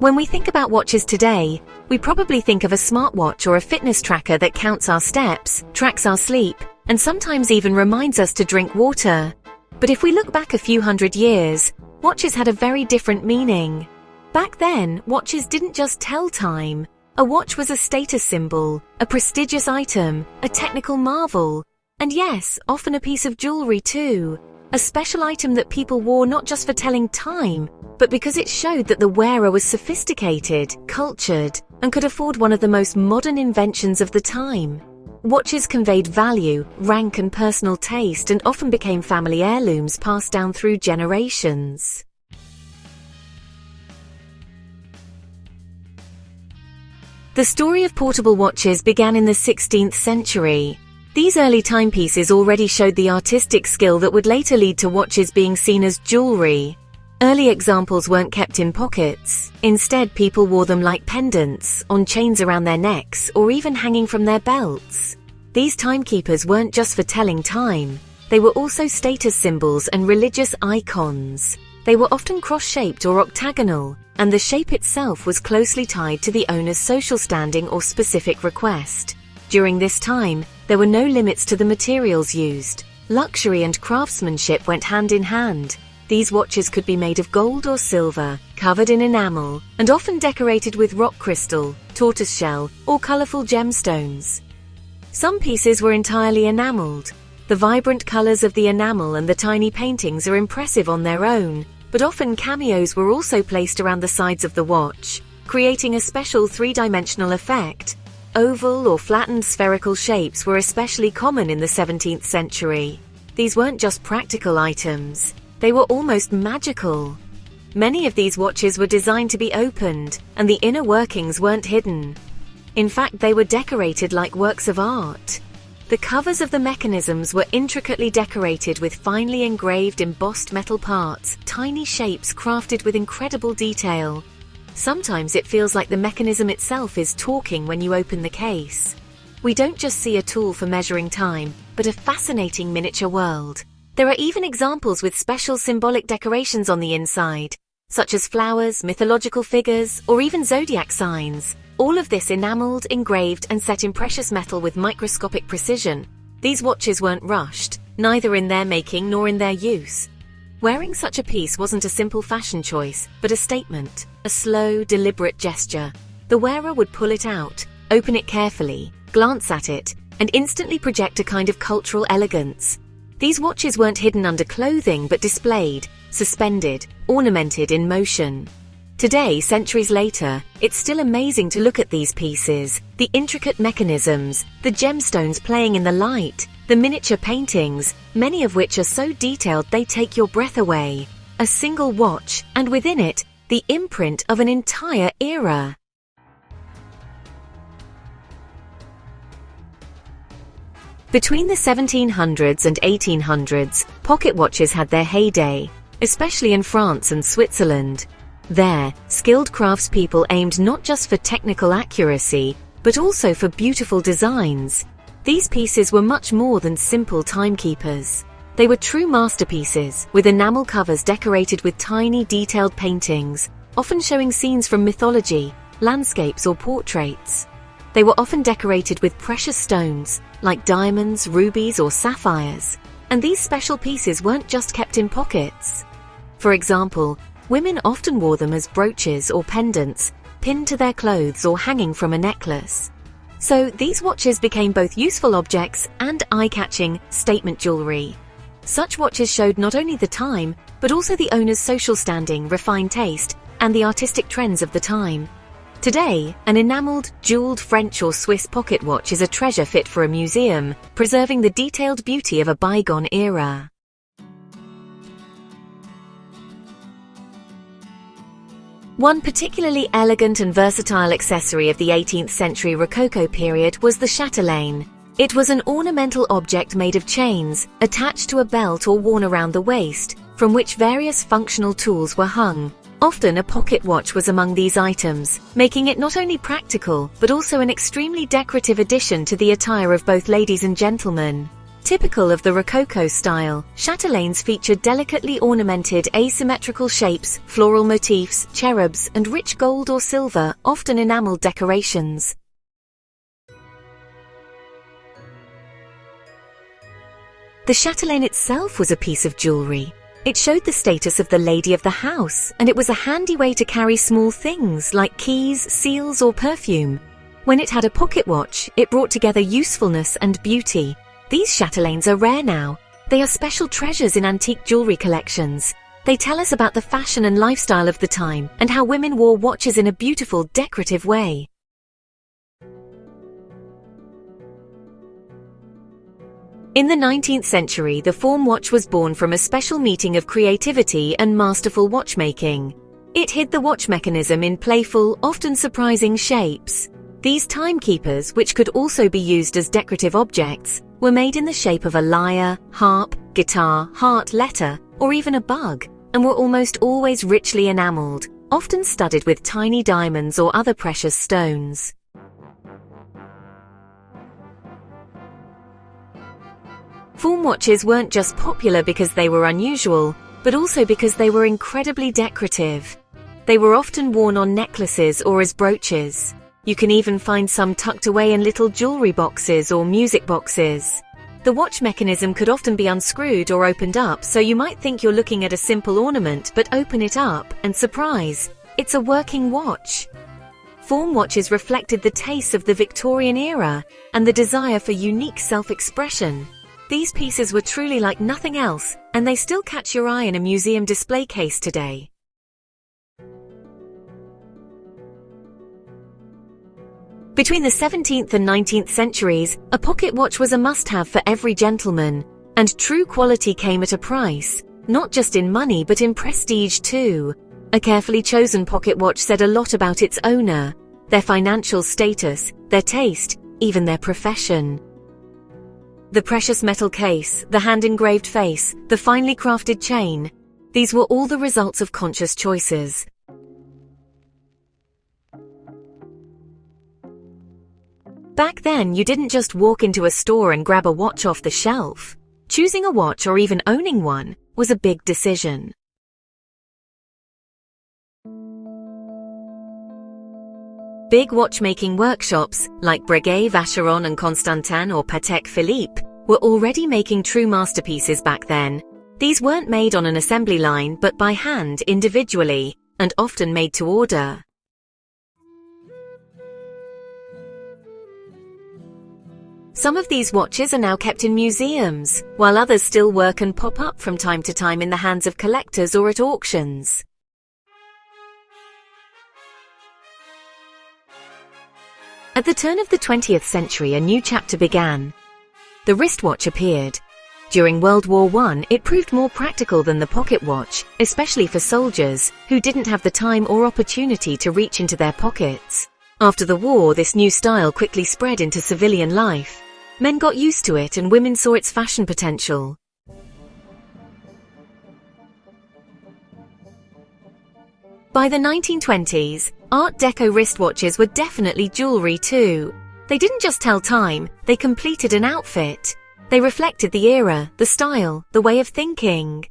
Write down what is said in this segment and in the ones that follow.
When we think about watches today, we probably think of a smartwatch or a fitness tracker that counts our steps, tracks our sleep, and sometimes even reminds us to drink water. But if we look back a few hundred years, watches had a very different meaning. Back then, watches didn't just tell time. A watch was a status symbol, a prestigious item, a technical marvel, and yes, often a piece of jewelry too. A special item that people wore not just for telling time, but because it showed that the wearer was sophisticated, cultured, and could afford one of the most modern inventions of the time. Watches conveyed value, rank, and personal taste, and often became family heirlooms passed down through generations. The story of portable watches began in the 16th century. These early timepieces already showed the artistic skill that would later lead to watches being seen as jewelry. Early examples weren't kept in pockets. Instead, people wore them like pendants, on chains around their necks, or even hanging from their belts. These timekeepers weren't just for telling time. They were also status symbols and religious icons. They were often cross-shaped or octagonal, and the shape itself was closely tied to the owner's social standing or specific request. During this time, there were no limits to the materials used. Luxury and craftsmanship went hand in hand. These watches could be made of gold or silver, covered in enamel, and often decorated with rock crystal, tortoiseshell, or colorful gemstones. Some pieces were entirely enameled. The vibrant colors of the enamel and the tiny paintings are impressive on their own, but often cameos were also placed around the sides of the watch, creating a special three-dimensional effect. Oval or flattened spherical shapes were especially common in the 17th century. These weren't just practical items, they were almost magical. Many of these watches were designed to be opened, and the inner workings weren't hidden. In fact, they were decorated like works of art. The covers of the mechanisms were intricately decorated with finely engraved embossed metal parts, tiny shapes crafted with incredible detail. Sometimes it feels like the mechanism itself is talking when you open the case. We don't just see a tool for measuring time, but a fascinating miniature world. There are even examples with special symbolic decorations on the inside, such as flowers, mythological figures, or even zodiac signs. All of this enameled, engraved, and set in precious metal with microscopic precision. These watches weren't rushed, neither in their making nor in their use. Wearing such a piece wasn't a simple fashion choice, but a statement, a slow, deliberate gesture. The wearer would pull it out, open it carefully, glance at it, and instantly project a kind of cultural elegance. These watches weren't hidden under clothing, but displayed, suspended, ornamented in motion. Today, centuries later, it's still amazing to look at these pieces, the intricate mechanisms, the gemstones playing in the light, the miniature paintings, many of which are so detailed they take your breath away. A single watch, and within it, the imprint of an entire era. Between the 1700s and 1800s, pocket watches had their heyday, especially in France and Switzerland. There, skilled craftspeople aimed not just for technical accuracy, but also for beautiful designs. These pieces were much more than simple timekeepers. They were true masterpieces, with enamel covers decorated with tiny detailed paintings, often showing scenes from mythology, landscapes, or portraits. They were often decorated with precious stones, like diamonds, rubies, or sapphires. And these special pieces weren't just kept in pockets. For example, women often wore them as brooches or pendants, pinned to their clothes or hanging from a necklace. So these watches became both useful objects and eye-catching statement jewelry. Such watches showed not only the time, but also the owner's social standing, refined taste, and the artistic trends of the time. Today, an enameled, jeweled French or Swiss pocket watch is a treasure fit for a museum, preserving the detailed beauty of a bygone era. One particularly elegant and versatile accessory of the 18th century Rococo period was the chatelaine. It was an ornamental object made of chains, attached to a belt or worn around the waist, from which various functional tools were hung. Often a pocket watch was among these items, making it not only practical, but also an extremely decorative addition to the attire of both ladies and gentlemen. Typical of the Rococo style, chatelaines featured delicately ornamented asymmetrical shapes, floral motifs, cherubs, and rich gold or silver, often enameled decorations. The chatelaine itself was a piece of jewellery. It showed the status of the lady of the house, and it was a handy way to carry small things like keys, seals, or perfume. When it had a pocket watch, it brought together usefulness and beauty. These chatelaines are rare now. They are special treasures in antique jewellery collections. They tell us about the fashion and lifestyle of the time and how women wore watches in a beautiful, decorative way. In the 19th century, the form watch was born from a special meeting of creativity and masterful watchmaking. It hid the watch mechanism in playful, often surprising shapes. These timekeepers, which could also be used as decorative objects, were made in the shape of a lyre, harp, guitar, heart, letter, or even a bug, and were almost always richly enameled, often studded with tiny diamonds or other precious stones. Form watches weren't just popular because they were unusual, but also because they were incredibly decorative. They were often worn on necklaces or as brooches. You can even find some tucked away in little jewellery boxes or music boxes. The watch mechanism could often be unscrewed or opened up, so you might think you're looking at a simple ornament, but open it up, and surprise, it's a working watch. Form watches reflected the tastes of the Victorian era and the desire for unique self-expression. These pieces were truly like nothing else, and they still catch your eye in a museum display case today. Between the 17th and 19th centuries, a pocket watch was a must-have for every gentleman, and true quality came at a price, not just in money but in prestige too. A carefully chosen pocket watch said a lot about its owner, their financial status, their taste, even their profession. The precious metal case, the hand-engraved face, the finely crafted chain, these were all the results of conscious choices. Back then, you didn't just walk into a store and grab a watch off the shelf. Choosing a watch or even owning one was a big decision. Big watchmaking workshops, like Breguet, Vacheron and Constantin or Patek Philippe, were already making true masterpieces back then. These weren't made on an assembly line but by hand individually, and often made to order. Some of these watches are now kept in museums, while others still work and pop up from time to time in the hands of collectors or at auctions. At the turn of the 20th century, a new chapter began. The wristwatch appeared. During World War I, it proved more practical than the pocket watch, especially for soldiers who didn't have the time or opportunity to reach into their pockets. After the war, this new style quickly spread into civilian life. Men got used to it and women saw its fashion potential. By the 1920s, Art Deco wristwatches were definitely jewellery too. They didn't just tell time, they completed an outfit. They reflected the era, the style, the way of thinking.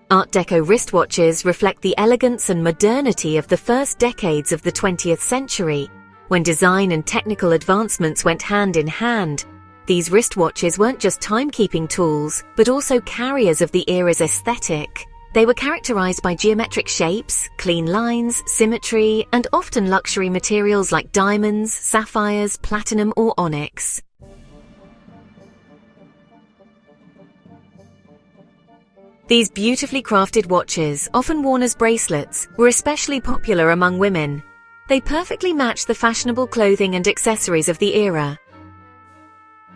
Art Deco wristwatches reflect the elegance and modernity of the first decades of the 20th century, when design and technical advancements went hand in hand. These wristwatches weren't just timekeeping tools, but also carriers of the era's aesthetic. They were characterized by geometric shapes, clean lines, symmetry, and often luxury materials like diamonds, sapphires, platinum, or onyx. These beautifully crafted watches, often worn as bracelets, were especially popular among women. They perfectly matched the fashionable clothing and accessories of the era.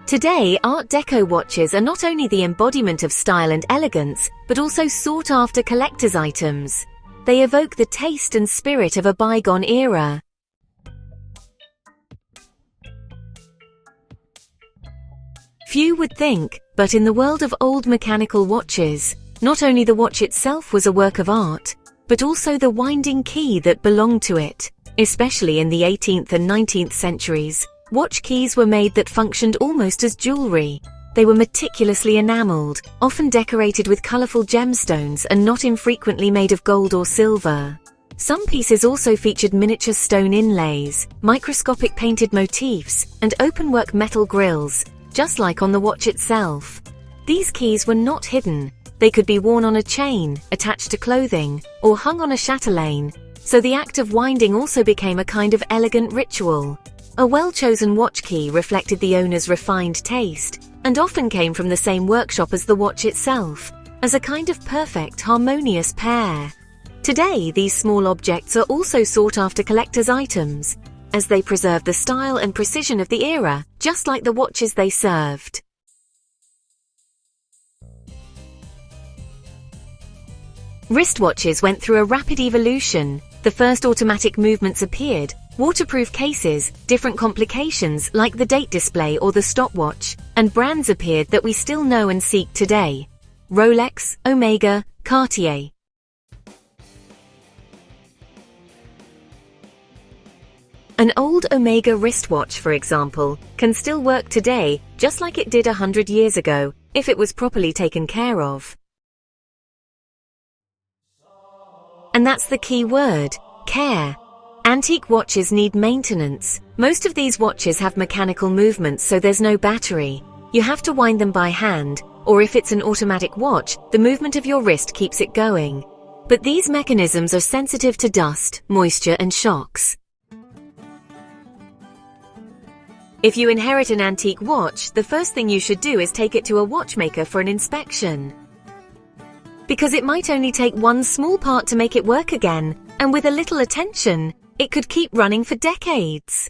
Today, Art Deco watches are not only the embodiment of style and elegance, but also sought-after collector's items. They evoke the taste and spirit of a bygone era. Few would think, but in the world of old mechanical watches, not only the watch itself was a work of art, but also the winding key that belonged to it. Especially in the 18th and 19th centuries, watch keys were made that functioned almost as jewelry. They were meticulously enameled, often decorated with colorful gemstones and not infrequently made of gold or silver. Some pieces also featured miniature stone inlays, microscopic painted motifs, and openwork metal grills, just like on the watch itself. These keys were not hidden. They could be worn on a chain, attached to clothing, or hung on a chatelaine, so the act of winding also became a kind of elegant ritual. A well-chosen watch key reflected the owner's refined taste, and often came from the same workshop as the watch itself, as a kind of perfect, harmonious pair. Today, these small objects are also sought after collector's items, as they preserve the style and precision of the era, just like the watches they served. Wristwatches went through a rapid evolution. The first automatic movements appeared, waterproof cases, different complications like the date display or the stopwatch, and brands appeared that we still know and seek today. Rolex, Omega, Cartier. An old Omega wristwatch, for example, can still work today just like it did 100 years ago, if it was properly taken care of. And that's the key word, care. Antique watches need maintenance. Most of these watches have mechanical movements, so there's no battery. You have to wind them by hand, or if it's an automatic watch, the movement of your wrist keeps it going. But these mechanisms are sensitive to dust, moisture, and shocks. If you inherit an antique watch, the first thing you should do is take it to a watchmaker for an inspection. Because it might only take one small part to make it work again, and with a little attention, it could keep running for decades.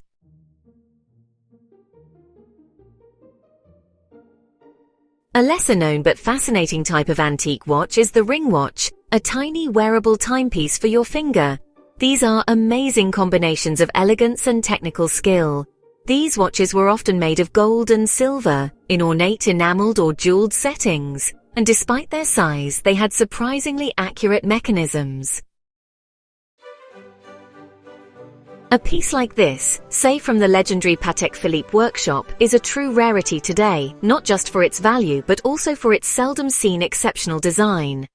A lesser-known but fascinating type of antique watch is the ring watch, a tiny wearable timepiece for your finger. These are amazing combinations of elegance and technical skill. These watches were often made of gold and silver, in ornate enameled or jeweled settings, and despite their size, they had surprisingly accurate mechanisms. A piece like this, say from the legendary Patek Philippe workshop, is a true rarity today, not just for its value but also for its seldom-seen exceptional design.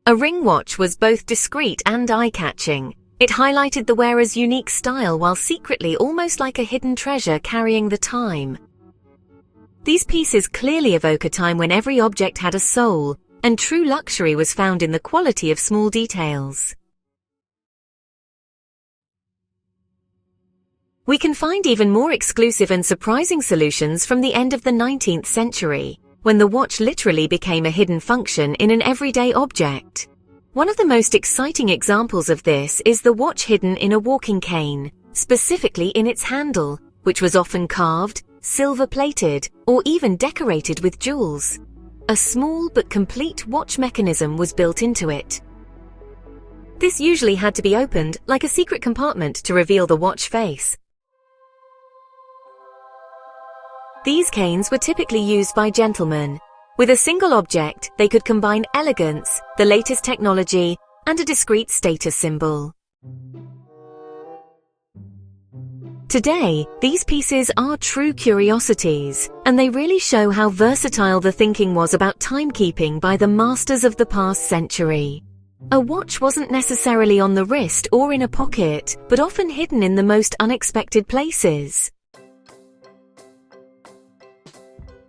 A ring watch was both discreet and eye-catching. It highlighted the wearer's unique style while secretly almost like a hidden treasure carrying the time. These pieces clearly evoke a time when every object had a soul, and true luxury was found in the quality of small details. We can find even more exclusive and surprising solutions from the end of the 19th century, when the watch literally became a hidden function in an everyday object. One of the most exciting examples of this is the watch hidden in a walking cane, specifically in its handle, which was often carved, silver-plated, or even decorated with jewels. A small but complete watch mechanism was built into it. This usually had to be opened like a secret compartment to reveal the watch face. These canes were typically used by gentlemen. With a single object, they could combine elegance, the latest technology, and a discreet status symbol. Today, these pieces are true curiosities, and they really show how versatile the thinking was about timekeeping by the masters of the past century. A watch wasn't necessarily on the wrist or in a pocket, but often hidden in the most unexpected places.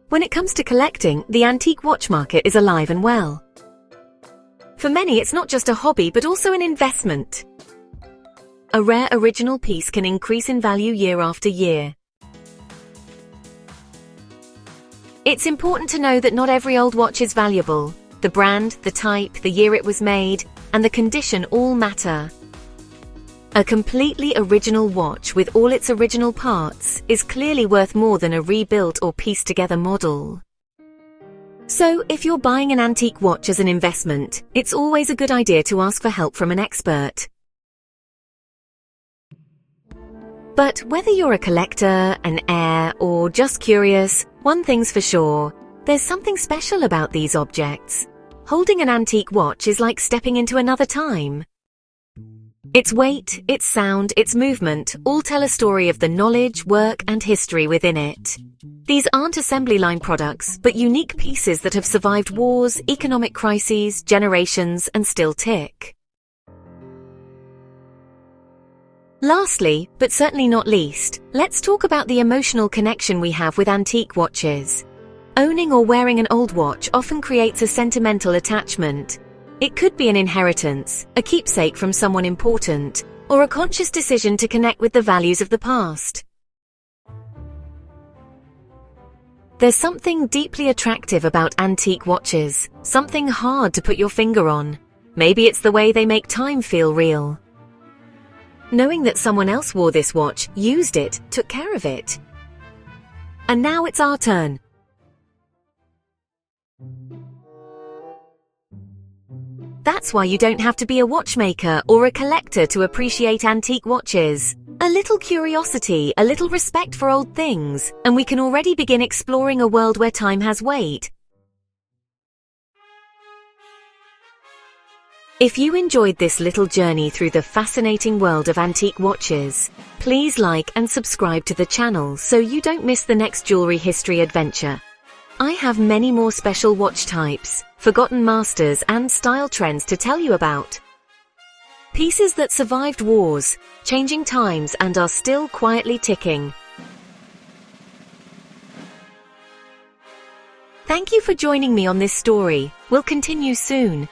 When it comes to collecting, the antique watch market is alive and well. For many, it's not just a hobby, but also an investment. A rare original piece can increase in value year after year. It's important to know that not every old watch is valuable. The brand, the type, the year it was made, and the condition all matter. A completely original watch with all its original parts is clearly worth more than a rebuilt or pieced-together model. So, if you're buying an antique watch as an investment, it's always a good idea to ask for help from an expert. But whether you're a collector, an heir, or just curious, one thing's for sure, there's something special about these objects. Holding an antique watch is like stepping into another time. Its weight, its sound, its movement all tell a story of the knowledge, work, and history within it. These aren't assembly line products, but unique pieces that have survived wars, economic crises, generations, and still tick. Lastly, but certainly not least, let's talk about the emotional connection we have with antique watches. Owning or wearing an old watch often creates a sentimental attachment. It could be an inheritance, a keepsake from someone important, or a conscious decision to connect with the values of the past. There's something deeply attractive about antique watches, something hard to put your finger on. Maybe it's the way they make time feel real. Knowing that someone else wore this watch, used it, took care of it. And now it's our turn. That's why you don't have to be a watchmaker or a collector to appreciate antique watches. A little curiosity, a little respect for old things, and we can already begin exploring a world where time has weight. If you enjoyed this little journey through the fascinating world of antique watches, please like and subscribe to the channel so you don't miss the next jewelry history adventure. I have many more special watch types, forgotten masters, and style trends to tell you about. Pieces that survived wars, changing times, and are still quietly ticking. Thank you for joining me on this story. We'll continue soon.